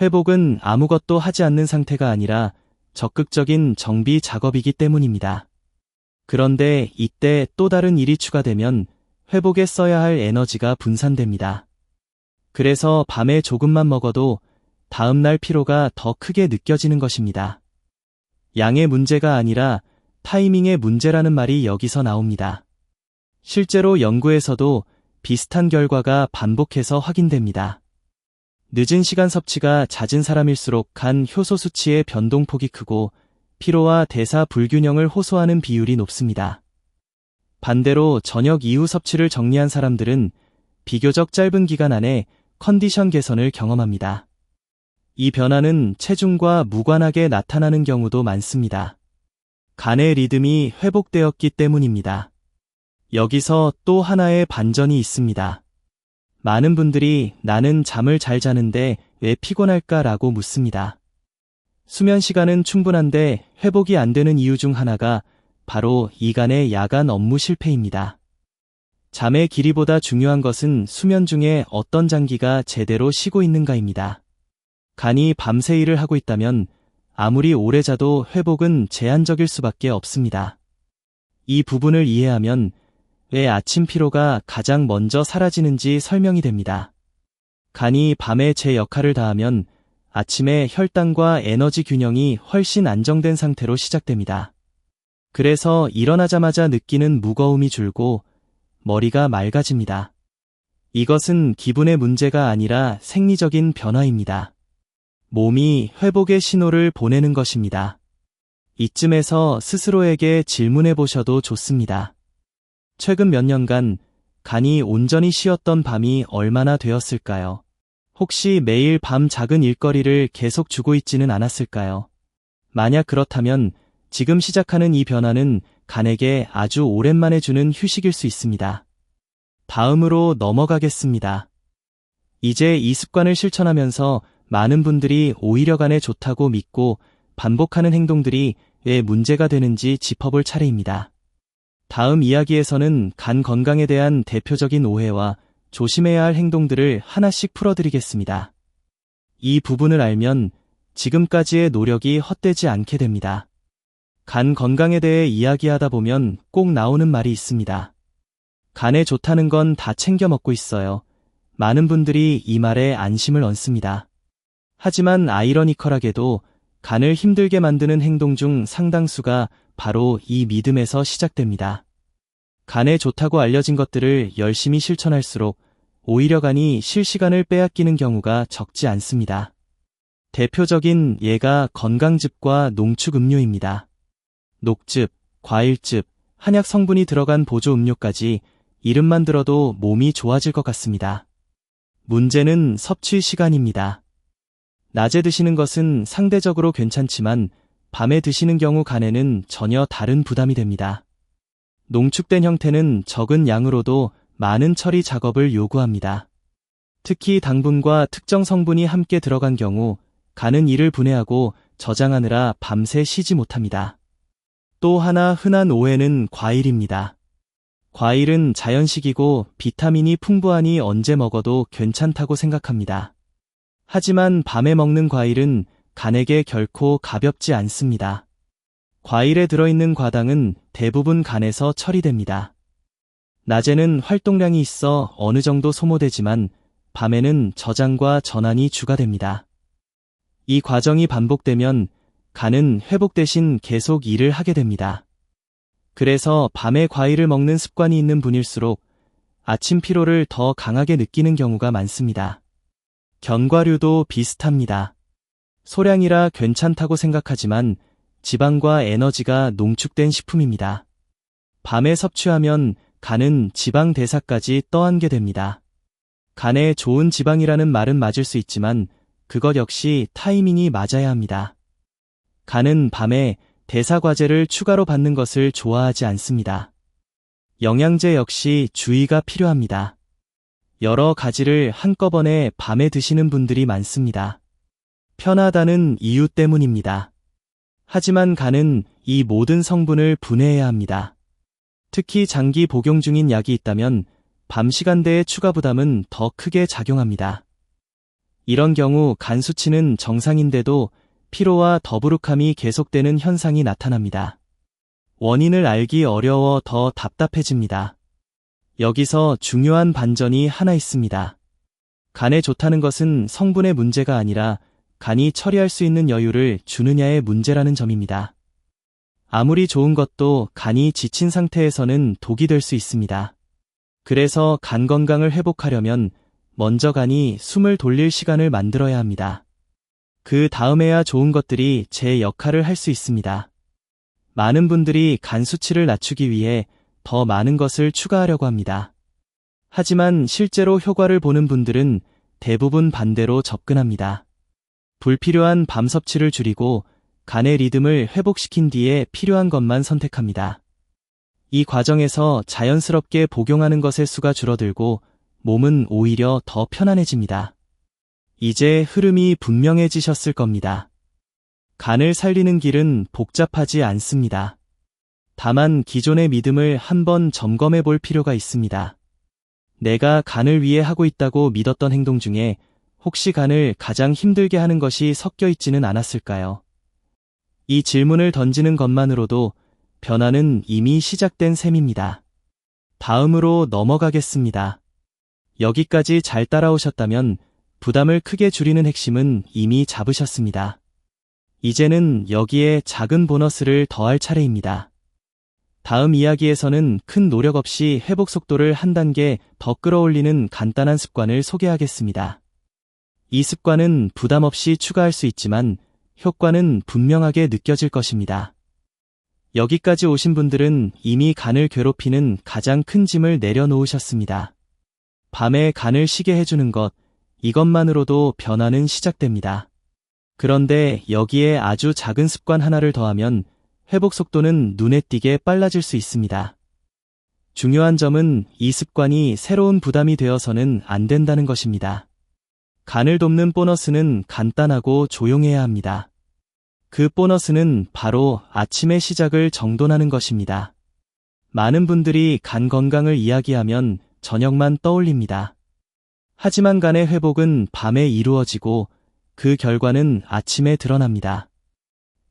회복은 아무것도 하지 않는 상태가 아니라 적극적인 정비 작업이기 때문입니다. 그런데 이때 또 다른 일이 추가되면 회복에 써야 할 에너지가 분산됩니다. 그래서 밤에 조금만 먹어도 다음날 피로가 더 크게 느껴지는 것입니다. 양의 문제가 아니라 타이밍의 문제라는 말이 여기서 나옵니다. 실제로 연구에서도 비슷한 결과가 반복해서 확인됩니다. 늦은 시간 섭취가 잦은 사람일수록 간 효소 수치의 변동폭이 크고 피로와 대사 불균형을 호소하는 비율이 높습니다. 반대로 저녁 이후 섭취를 정리한 사람들은 비교적 짧은 기간 안에 컨디션 개선을 경험합니다. 이 변화는 체중과 무관하게 나타나는 경우도 많습니다. 간의 리듬이 회복되었기 때문입니다. 여기서 또 하나의 반전이 있습니다. 많은 분들이 나는 잠을 잘 자는데 왜 피곤할까라고 묻습니다. 수면 시간은 충분한데 회복이 안 되는 이유 중 하나가 바로 이간의 야간 업무 실패입니다. 잠의 길이보다 중요한 것은 수면 중에 어떤 장기가 제대로 쉬고 있는가입니다. 간이 밤새 일을 하고 있다면 아무리 오래 자도 회복은 제한적일 수밖에 없습니다. 이 부분을 이해하면 왜 아침 피로가 가장 먼저 사라지는지 설명이 됩니다. 간이 밤에 제 역할을 다하면 아침에 혈당과 에너지 균형이 훨씬 안정된 상태로 시작됩니다. 그래서 일어나자마자 느끼는 무거움이 줄고 머리가 맑아집니다. 이것은 기분의 문제가 아니라 생리적인 변화입니다. 몸이 회복의 신호를 보내는 것입니다. 이쯤에서 스스로에게 질문해 보셔도 좋습니다. 최근 몇 년간 간이 온전히 쉬었던 밤이 얼마나 되었을까요? 혹시 매일 밤 작은 일거리를 계속 주고 있지는 않았을까요? 만약 그렇다면 지금 시작하는 이 변화는 간에게 아주 오랜만에 주는 휴식일 수 있습니다. 다음으로 넘어가겠습니다. 이제 이 습관을 실천하면서 많은 분들이 오히려 간에 좋다고 믿고 반복하는 행동들이 왜 문제가 되는지 짚어볼 차례입니다. 다음 이야기에서는 간 건강에 대한 대표적인 오해와 조심해야 할 행동들을 하나씩 풀어드리겠습니다. 이 부분을 알면 지금까지의 노력이 헛되지 않게 됩니다. 간 건강에 대해 이야기하다 보면 꼭 나오는 말이 있습니다. 간에 좋다는 건 다 챙겨 먹고 있어요. 많은 분들이 이 말에 안심을 얹습니다. 하지만 아이러니컬하게도 간을 힘들게 만드는 행동 중 상당수가 바로 이 믿음에서 시작됩니다. 간에 좋다고 알려진 것들을 열심히 실천할수록 오히려 간이 쉴 시간을 빼앗기는 경우가 적지 않습니다. 대표적인 예가 건강즙과 농축 음료입니다. 녹즙, 과일즙, 한약 성분이 들어간 보조 음료까지 이름만 들어도 몸이 좋아질 것 같습니다. 문제는 섭취 시간입니다. 낮에 드시는 것은 상대적으로 괜찮지만 밤에 드시는 경우 간에는 전혀 다른 부담이 됩니다. 농축된 형태는 적은 양으로도 많은 처리 작업을 요구합니다. 특히 당분과 특정 성분이 함께 들어간 경우 간은 이를 분해하고 저장하느라 밤새 쉬지 못합니다. 또 하나 흔한 오해는 과일입니다. 과일은 자연식이고 비타민이 풍부하니 언제 먹어도 괜찮다고 생각합니다. 하지만 밤에 먹는 과일은 간에게 결코 가볍지 않습니다. 과일에 들어있는 과당은 대부분 간에서 처리됩니다. 낮에는 활동량이 있어 어느 정도 소모되지만 밤에는 저장과 전환이 주가 됩니다. 이 과정이 반복되면 간은 회복 대신 계속 일을 하게 됩니다. 그래서 밤에 과일을 먹는 습관이 있는 분일수록 아침 피로를 더 강하게 느끼는 경우가 많습니다. 견과류도 비슷합니다. 소량이라 괜찮다고 생각하지만 지방과 에너지가 농축된 식품입니다. 밤에 섭취하면 간은 지방 대사까지 떠안게 됩니다. 간에 좋은 지방이라는 말은 맞을 수 있지만 그것 역시 타이밍이 맞아야 합니다. 간은 밤에 대사과제를 추가로 받는 것을 좋아하지 않습니다. 영양제 역시 주의가 필요합니다. 여러 가지를 한꺼번에 밤에 드시는 분들이 많습니다. 편하다는 이유 때문입니다. 하지만 간은 이 모든 성분을 분해해야 합니다. 특히 장기 복용 중인 약이 있다면 밤 시간대의 추가 부담은 더 크게 작용합니다. 이런 경우 간 수치는 정상인데도 피로와 더부룩함이 계속되는 현상이 나타납니다. 원인을 알기 어려워 더 답답해집니다. 여기서 중요한 반전이 하나 있습니다. 간에 좋다는 것은 성분의 문제가 아니라 간이 처리할 수 있는 여유를 주느냐의 문제라는 점입니다. 아무리 좋은 것도 간이 지친 상태에서는 독이 될 수 있습니다. 그래서 간 건강을 회복하려면 먼저 간이 숨을 돌릴 시간을 만들어야 합니다. 그 다음에야 좋은 것들이 제 역할을 할 수 있습니다. 많은 분들이 간 수치를 낮추기 위해 더 많은 것을 추가하려고 합니다. 하지만 실제로 효과를 보는 분들은 대부분 반대로 접근합니다. 불필요한 밤 섭취를 줄이고 간의 리듬을 회복시킨 뒤에 필요한 것만 선택합니다. 이 과정에서 자연스럽게 복용하는 것의 수가 줄어들고 몸은 오히려 더 편안해집니다. 이제 흐름이 분명해지셨을 겁니다. 간을 살리는 길은 복잡하지 않습니다. 다만 기존의 믿음을 한번 점검해 볼 필요가 있습니다. 내가 간을 위해 하고 있다고 믿었던 행동 중에 혹시 간을 가장 힘들게 하는 것이 섞여 있지는 않았을까요? 이 질문을 던지는 것만으로도 변화는 이미 시작된 셈입니다. 다음으로 넘어가겠습니다. 여기까지 잘 따라오셨다면 부담을 크게 줄이는 핵심은 이미 잡으셨습니다. 이제는 여기에 작은 보너스를 더할 차례입니다. 다음 이야기에서는 큰 노력 없이 회복 속도를 한 단계 더 끌어올리는 간단한 습관을 소개하겠습니다. 이 습관은 부담 없이 추가할 수 있지만 효과는 분명하게 느껴질 것입니다. 여기까지 오신 분들은 이미 간을 괴롭히는 가장 큰 짐을 내려놓으셨습니다. 밤에 간을 쉬게 해주는 것, 이것만으로도 변화는 시작됩니다. 그런데 여기에 아주 작은 습관 하나를 더하면 회복 속도는 눈에 띄게 빨라질 수 있습니다. 중요한 점은 이 습관이 새로운 부담이 되어서는 안 된다는 것입니다. 간을 돕는 보너스는 간단하고 조용해야 합니다. 그 보너스는 바로 아침의 시작을 정돈하는 것입니다. 많은 분들이 간 건강을 이야기하면 저녁만 떠올립니다. 하지만 간의 회복은 밤에 이루어지고 그 결과는 아침에 드러납니다.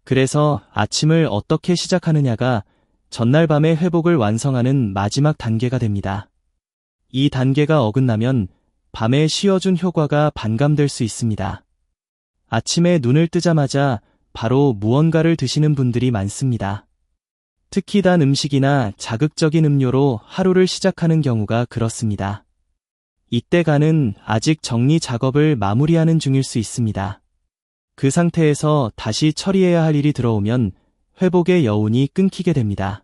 그래서 아침을 어떻게 시작하느냐가 전날 밤의 회복을 완성하는 마지막 단계가 됩니다. 이 단계가 어긋나면 밤에 쉬어준 효과가 반감될 수 있습니다. 아침에 눈을 뜨자마자 바로 무언가를 드시는 분들이 많습니다. 특히 단 음식이나 자극적인 음료로 하루를 시작하는 경우가 그렇습니다. 이때 간은 아직 정리 작업을 마무리하는 중일 수 있습니다. 그 상태에서 다시 처리해야 할 일이 들어오면 회복의 여운이 끊기게 됩니다.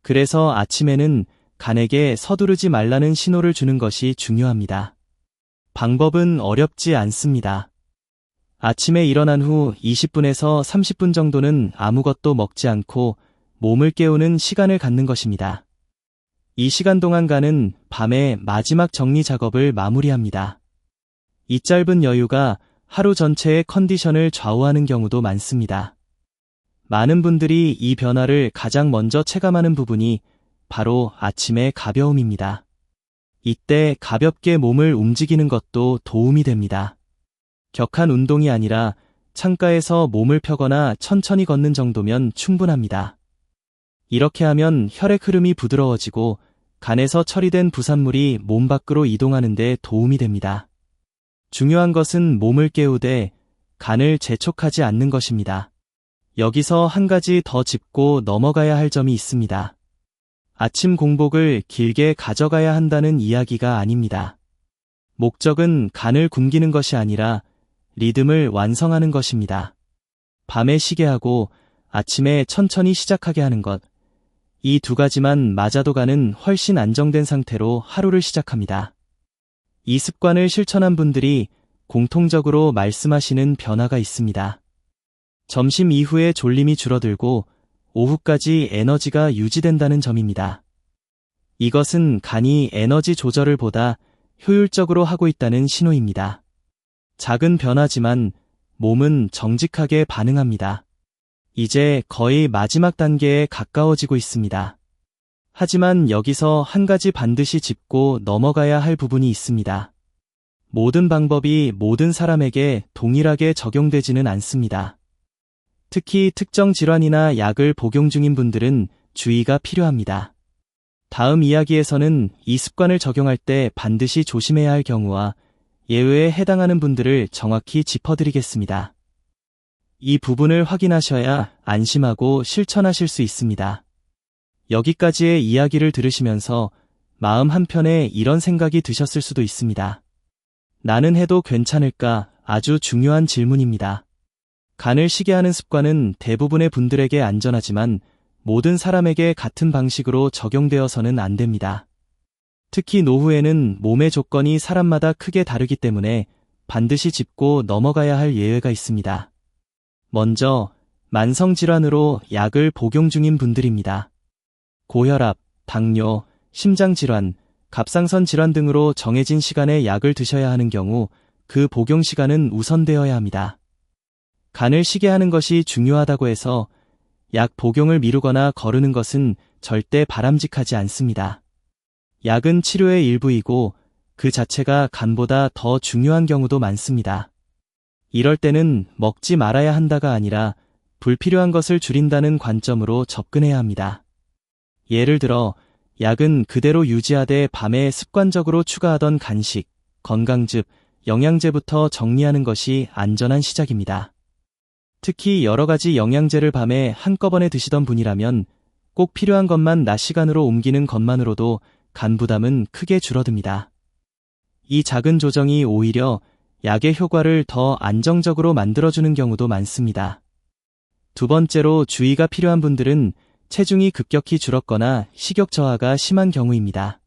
그래서 아침에는 간에게 서두르지 말라는 신호를 주는 것이 중요합니다. 방법은 어렵지 않습니다. 아침에 일어난 후 20분에서 30분 정도는 아무것도 먹지 않고 몸을 깨우는 시간을 갖는 것입니다. 이 시간 동안 간은 밤에 마지막 정리 작업을 마무리합니다. 이 짧은 여유가 하루 전체의 컨디션을 좌우하는 경우도 많습니다. 많은 분들이 이 변화를 가장 먼저 체감하는 부분이 바로 아침의 가벼움입니다. 이때 가볍게 몸을 움직이는 것도 도움이 됩니다. 격한 운동이 아니라 창가에서 몸을 펴거나 천천히 걷는 정도면 충분합니다. 이렇게 하면 혈액 흐름이 부드러워지고 간에서 처리된 부산물이 몸 밖으로 이동하는 데 도움이 됩니다. 중요한 것은 몸을 깨우되 간을 재촉하지 않는 것입니다. 여기서 한 가지 더 짚고 넘어가야 할 점이 있습니다. 아침 공복을 길게 가져가야 한다는 이야기가 아닙니다. 목적은 간을 굶기는 것이 아니라 리듬을 완성하는 것입니다. 밤에 쉬게 하고 아침에 천천히 시작하게 하는 것. 이 두 가지만 맞아도 간은 훨씬 안정된 상태로 하루를 시작합니다. 이 습관을 실천한 분들이 공통적으로 말씀하시는 변화가 있습니다. 점심 이후에 졸림이 줄어들고 오후까지 에너지가 유지된다는 점입니다. 이것은 간이 에너지 조절을 보다 효율적으로 하고 있다는 신호입니다. 작은 변화지만 몸은 정직하게 반응합니다. 이제 거의 마지막 단계에 가까워지고 있습니다. 하지만 여기서 한 가지 반드시 짚고 넘어가야 할 부분이 있습니다. 모든 방법이 모든 사람에게 동일하게 적용되지는 않습니다. 특히 특정 질환이나 약을 복용 중인 분들은 주의가 필요합니다. 다음 이야기에서는 이 습관을 적용할 때 반드시 조심해야 할 경우와 예외에 해당하는 분들을 정확히 짚어드리겠습니다. 이 부분을 확인하셔야 안심하고 실천하실 수 있습니다. 여기까지의 이야기를 들으시면서 마음 한편에 이런 생각이 드셨을 수도 있습니다. 나는 해도 괜찮을까? 아주 중요한 질문입니다. 간을 쉬게 하는 습관은 대부분의 분들에게 안전하지만 모든 사람에게 같은 방식으로 적용되어서는 안 됩니다. 특히 노후에는 몸의 조건이 사람마다 크게 다르기 때문에 반드시 짚고 넘어가야 할 예외가 있습니다. 먼저 만성질환으로 약을 복용 중인 분들입니다. 고혈압, 당뇨, 심장질환, 갑상선 질환 등으로 정해진 시간에 약을 드셔야 하는 경우 그 복용 시간은 우선되어야 합니다. 간을 쉬게 하는 것이 중요하다고 해서 약 복용을 미루거나 거르는 것은 절대 바람직하지 않습니다. 약은 치료의 일부이고 그 자체가 간보다 더 중요한 경우도 많습니다. 이럴 때는 먹지 말아야 한다가 아니라 불필요한 것을 줄인다는 관점으로 접근해야 합니다. 예를 들어 약은 그대로 유지하되 밤에 습관적으로 추가하던 간식, 건강즙, 영양제부터 정리하는 것이 안전한 시작입니다. 특히 여러 가지 영양제를 밤에 한꺼번에 드시던 분이라면 꼭 필요한 것만 낮 시간으로 옮기는 것만으로도 간 부담은 크게 줄어듭니다. 이 작은 조정이 오히려 약의 효과를 더 안정적으로 만들어주는 경우도 많습니다. 두 번째로 주의가 필요한 분들은 체중이 급격히 줄었거나 식욕 저하가 심한 경우입니다.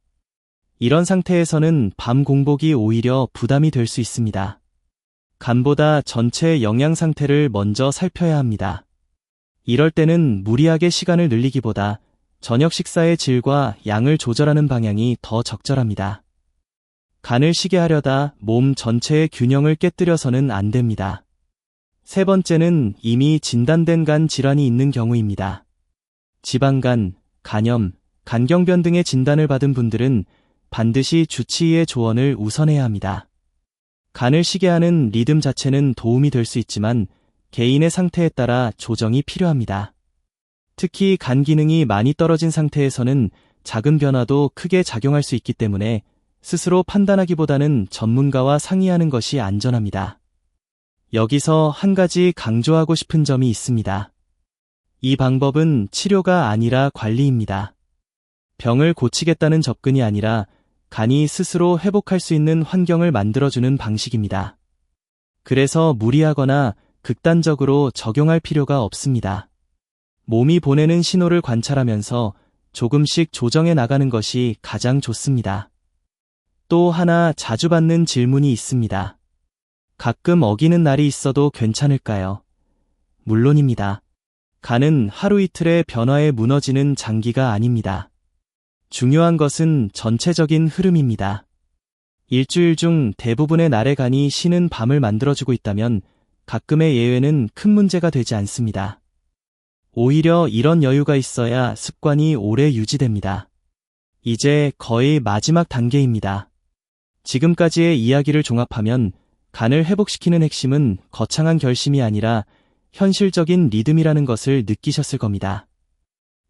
이런 상태에서는 밤 공복이 오히려 부담이 될 수 있습니다. 간보다 전체 영양 상태를 먼저 살펴야 합니다. 이럴 때는 무리하게 시간을 늘리기보다 저녁 식사의 질과 양을 조절하는 방향이 더 적절합니다. 간을 쉬게 하려다 몸 전체의 균형을 깨뜨려서는 안 됩니다. 세 번째는 이미 진단된 간 질환이 있는 경우입니다. 지방간, 간염, 간경변 등의 진단을 받은 분들은 반드시 주치의의 조언을 우선해야 합니다. 간을 쉬게 하는 리듬 자체는 도움이 될 수 있지만 개인의 상태에 따라 조정이 필요합니다. 특히 간 기능이 많이 떨어진 상태에서는 작은 변화도 크게 작용할 수 있기 때문에 스스로 판단하기보다는 전문가와 상의하는 것이 안전합니다. 여기서 한 가지 강조하고 싶은 점이 있습니다. 이 방법은 치료가 아니라 관리입니다. 병을 고치겠다는 접근이 아니라 간이 스스로 회복할 수 있는 환경을 만들어주는 방식입니다. 그래서 무리하거나 극단적으로 적용할 필요가 없습니다. 몸이 보내는 신호를 관찰하면서 조금씩 조정해 나가는 것이 가장 좋습니다. 또 하나 자주 받는 질문이 있습니다. 가끔 어기는 날이 있어도 괜찮을까요? 물론입니다. 간은 하루 이틀의 변화에 무너지는 장기가 아닙니다. 중요한 것은 전체적인 흐름입니다. 일주일 중 대부분의 날의 간이 쉬는 밤을 만들어주고 있다면 가끔의 예외는 큰 문제가 되지 않습니다. 오히려 이런 여유가 있어야 습관이 오래 유지됩니다. 이제 거의 마지막 단계입니다. 지금까지의 이야기를 종합하면 간을 회복시키는 핵심은 거창한 결심이 아니라 현실적인 리듬이라는 것을 느끼셨을 겁니다.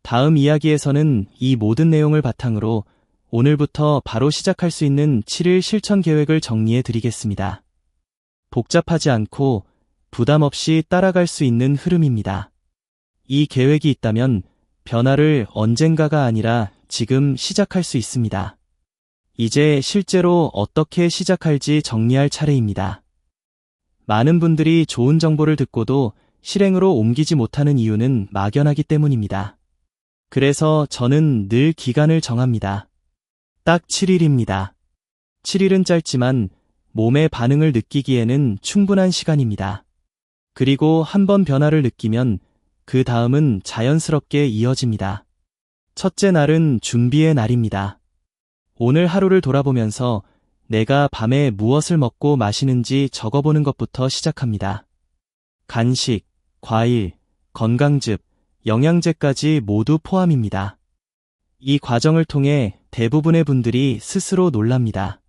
다음 이야기에서는 이 모든 내용을 바탕으로 오늘부터 바로 시작할 수 있는 7일 실천 계획을 정리해 드리겠습니다. 복잡하지 않고 부담 없이 따라갈 수 있는 흐름입니다. 이 계획이 있다면 변화를 언젠가가 아니라 지금 시작할 수 있습니다. 이제 실제로 어떻게 시작할지 정리할 차례입니다. 많은 분들이 좋은 정보를 듣고도 실행으로 옮기지 못하는 이유는 막연하기 때문입니다. 그래서 저는 늘 기간을 정합니다. 딱 7일입니다. 7일은 짧지만 몸의 반응을 느끼기에는 충분한 시간입니다. 그리고 한번 변화를 느끼면 그 다음은 자연스럽게 이어집니다. 첫째 날은 준비의 날입니다. 오늘 하루를 돌아보면서 내가 밤에 무엇을 먹고 마시는지 적어보는 것부터 시작합니다. 간식, 과일, 건강즙, 영양제까지 모두 포함입니다. 이 과정을 통해 대부분의 분들이 스스로 놀랍니다.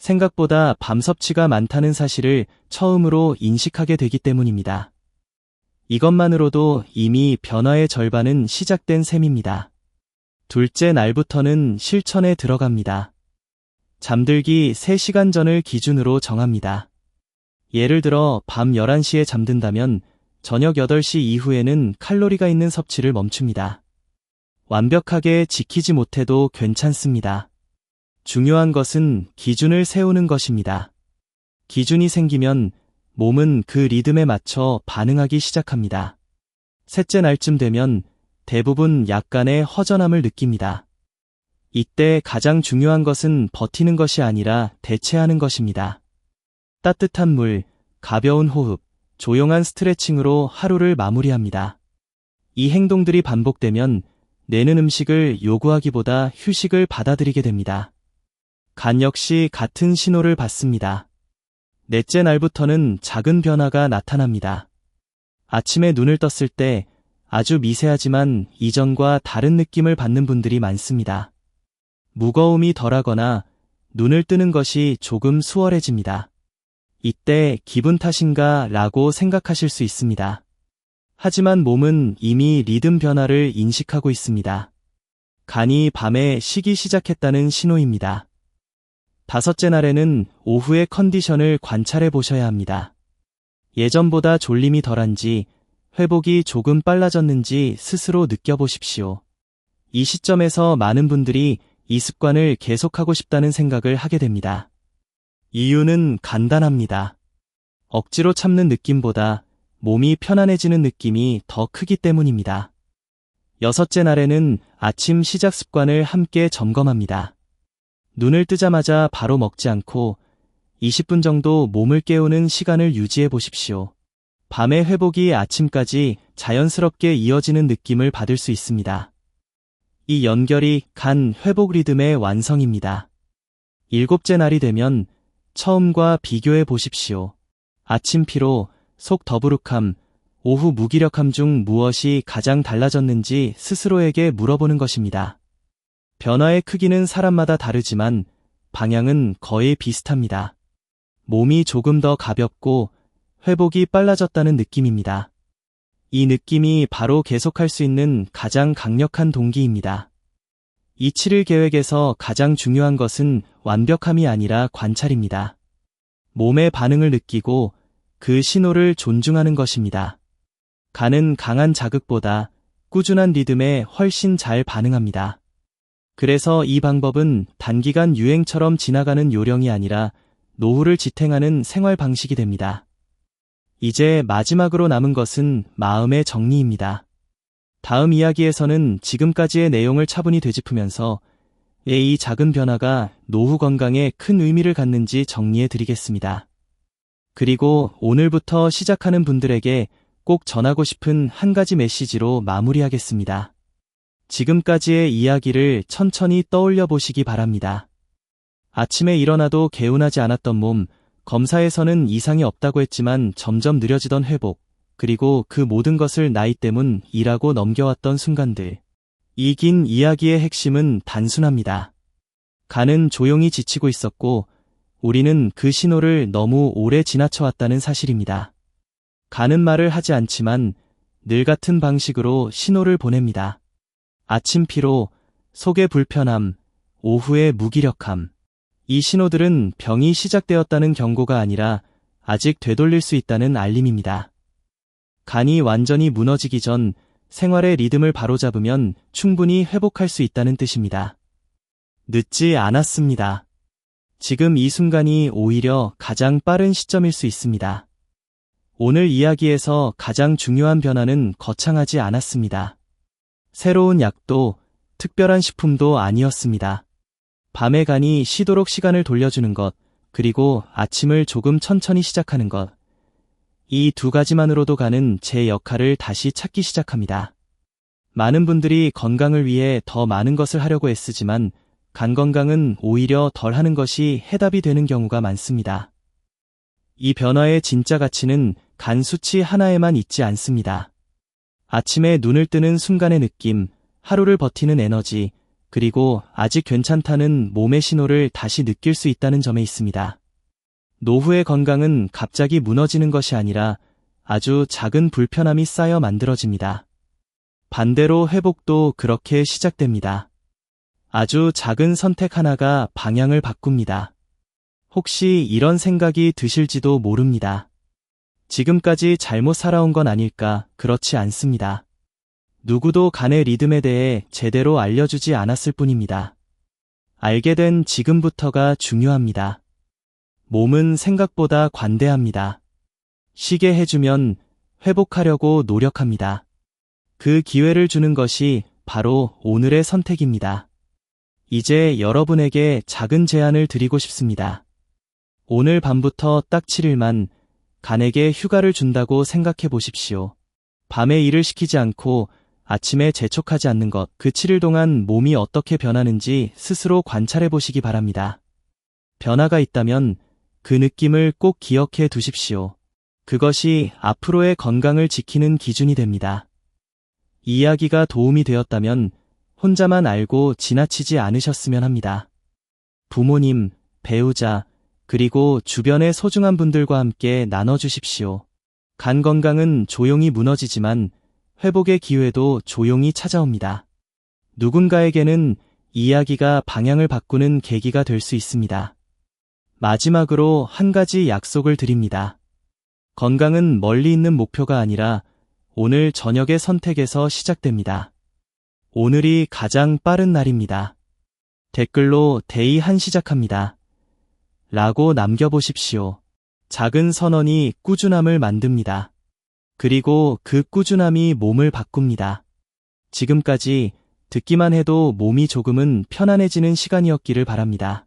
생각보다 밤 섭취가 많다는 사실을 처음으로 인식하게 되기 때문입니다. 이것만으로도 이미 변화의 절반은 시작된 셈입니다. 둘째 날부터는 실천에 들어갑니다. 잠들기 3시간 전을 기준으로 정합니다. 예를 들어 밤 11시에 잠든다면 저녁 8시 이후에는 칼로리가 있는 섭취를 멈춥니다. 완벽하게 지키지 못해도 괜찮습니다. 중요한 것은 기준을 세우는 것입니다. 기준이 생기면 몸은 그 리듬에 맞춰 반응하기 시작합니다. 셋째 날쯤 되면 대부분 약간의 허전함을 느낍니다. 이때 가장 중요한 것은 버티는 것이 아니라 대체하는 것입니다. 따뜻한 물, 가벼운 호흡, 조용한 스트레칭으로 하루를 마무리합니다. 이 행동들이 반복되면 뇌는 음식을 요구하기보다 휴식을 받아들이게 됩니다. 간 역시 같은 신호를 받습니다. 넷째 날부터는 작은 변화가 나타납니다. 아침에 눈을 떴을 때 아주 미세하지만 이전과 다른 느낌을 받는 분들이 많습니다. 무거움이 덜하거나 눈을 뜨는 것이 조금 수월해집니다. 이때 기분 탓인가 라고 생각하실 수 있습니다. 하지만 몸은 이미 리듬 변화를 인식하고 있습니다. 간이 밤에 쉬기 시작했다는 신호입니다. 다섯째 날에는 오후의 컨디션을 관찰해 보셔야 합니다. 예전보다 졸림이 덜한지, 회복이 조금 빨라졌는지 스스로 느껴보십시오. 이 시점에서 많은 분들이 이 습관을 계속하고 싶다는 생각을 하게 됩니다. 이유는 간단합니다. 억지로 참는 느낌보다 몸이 편안해지는 느낌이 더 크기 때문입니다. 여섯째 날에는 아침 시작 습관을 함께 점검합니다. 눈을 뜨자마자 바로 먹지 않고 20분 정도 몸을 깨우는 시간을 유지해 보십시오. 밤의 회복이 아침까지 자연스럽게 이어지는 느낌을 받을 수 있습니다. 이 연결이 간 회복 리듬의 완성입니다. 일곱째 날이 되면 처음과 비교해 보십시오. 아침 피로, 속 더부룩함, 오후 무기력함 중 무엇이 가장 달라졌는지 스스로에게 물어보는 것입니다. 변화의 크기는 사람마다 다르지만 방향은 거의 비슷합니다. 몸이 조금 더 가볍고 회복이 빨라졌다는 느낌입니다. 이 느낌이 바로 계속할 수 있는 가장 강력한 동기입니다. 이 7일 계획에서 가장 중요한 것은 완벽함이 아니라 관찰입니다. 몸의 반응을 느끼고 그 신호를 존중하는 것입니다. 간은 강한 자극보다 꾸준한 리듬에 훨씬 잘 반응합니다. 그래서 이 방법은 단기간 유행처럼 지나가는 요령이 아니라 노후를 지탱하는 생활 방식이 됩니다. 이제 마지막으로 남은 것은 마음의 정리입니다. 다음 이야기에서는 지금까지의 내용을 차분히 되짚으면서 왜 이 작은 변화가 노후 건강에 큰 의미를 갖는지 정리해 드리겠습니다. 그리고 오늘부터 시작하는 분들에게 꼭 전하고 싶은 한 가지 메시지로 마무리하겠습니다. 지금까지의 이야기를 천천히 떠올려 보시기 바랍니다. 아침에 일어나도 개운하지 않았던 몸, 검사에서는 이상이 없다고 했지만 점점 느려지던 회복, 그리고 그 모든 것을 나이 때문이라고 넘겨왔던 순간들. 이 긴 이야기의 핵심은 단순합니다. 간은 조용히 지치고 있었고, 우리는 그 신호를 너무 오래 지나쳐왔다는 사실입니다. 간은 말을 하지 않지만 늘 같은 방식으로 신호를 보냅니다. 아침 피로, 속의 불편함, 오후의 무기력함. 이 신호들은 병이 시작되었다는 경고가 아니라 아직 되돌릴 수 있다는 알림입니다. 간이 완전히 무너지기 전 생활의 리듬을 바로잡으면 충분히 회복할 수 있다는 뜻입니다. 늦지 않았습니다. 지금 이 순간이 오히려 가장 빠른 시점일 수 있습니다. 오늘 이야기에서 가장 중요한 변화는 거창하지 않았습니다. 새로운 약도 특별한 식품도 아니었습니다. 밤에 간이 쉬도록 시간을 돌려주는 것, 그리고 아침을 조금 천천히 시작하는 것. 이 두 가지만으로도 간은 제 역할을 다시 찾기 시작합니다. 많은 분들이 건강을 위해 더 많은 것을 하려고 애쓰지만 간 건강은 오히려 덜 하는 것이 해답이 되는 경우가 많습니다. 이 변화의 진짜 가치는 간 수치 하나에만 있지 않습니다. 아침에 눈을 뜨는 순간의 느낌, 하루를 버티는 에너지, 그리고 아직 괜찮다는 몸의 신호를 다시 느낄 수 있다는 점에 있습니다. 노후의 건강은 갑자기 무너지는 것이 아니라 아주 작은 불편함이 쌓여 만들어집니다. 반대로 회복도 그렇게 시작됩니다. 아주 작은 선택 하나가 방향을 바꿉니다. 혹시 이런 생각이 드실지도 모릅니다. 지금까지 잘못 살아온 건 아닐까? 그렇지 않습니다. 누구도 간의 리듬에 대해 제대로 알려주지 않았을 뿐입니다. 알게 된 지금부터가 중요합니다. 몸은 생각보다 관대합니다. 쉬게 해주면 회복하려고 노력합니다. 그 기회를 주는 것이 바로 오늘의 선택입니다. 이제 여러분에게 작은 제안을 드리고 싶습니다. 오늘 밤부터 딱 7일만 간에게 휴가를 준다고 생각해 보십시오. 밤에 일을 시키지 않고 아침에 재촉하지 않는 것, 그 7일 동안 몸이 어떻게 변하는지 스스로 관찰해 보시기 바랍니다. 변화가 있다면 그 느낌을 꼭 기억해 두십시오. 그것이 앞으로의 건강을 지키는 기준이 됩니다. 이 이야기가 도움이 되었다면 혼자만 알고 지나치지 않으셨으면 합니다. 부모님, 배우자, 그리고 주변의 소중한 분들과 함께 나눠주십시오. 간 건강은 조용히 무너지지만 회복의 기회도 조용히 찾아옵니다. 누군가에게는 이 이야기가 방향을 바꾸는 계기가 될 수 있습니다. 마지막으로 한 가지 약속을 드립니다. 건강은 멀리 있는 목표가 아니라 오늘 저녁의 선택에서 시작됩니다. 오늘이 가장 빠른 날입니다. 댓글로 데이 1 시작합니다. 라고 남겨보십시오. 작은 선언이 꾸준함을 만듭니다. 그리고 그 꾸준함이 몸을 바꿉니다. 지금까지 듣기만 해도 몸이 조금은 편안해지는 시간이었기를 바랍니다.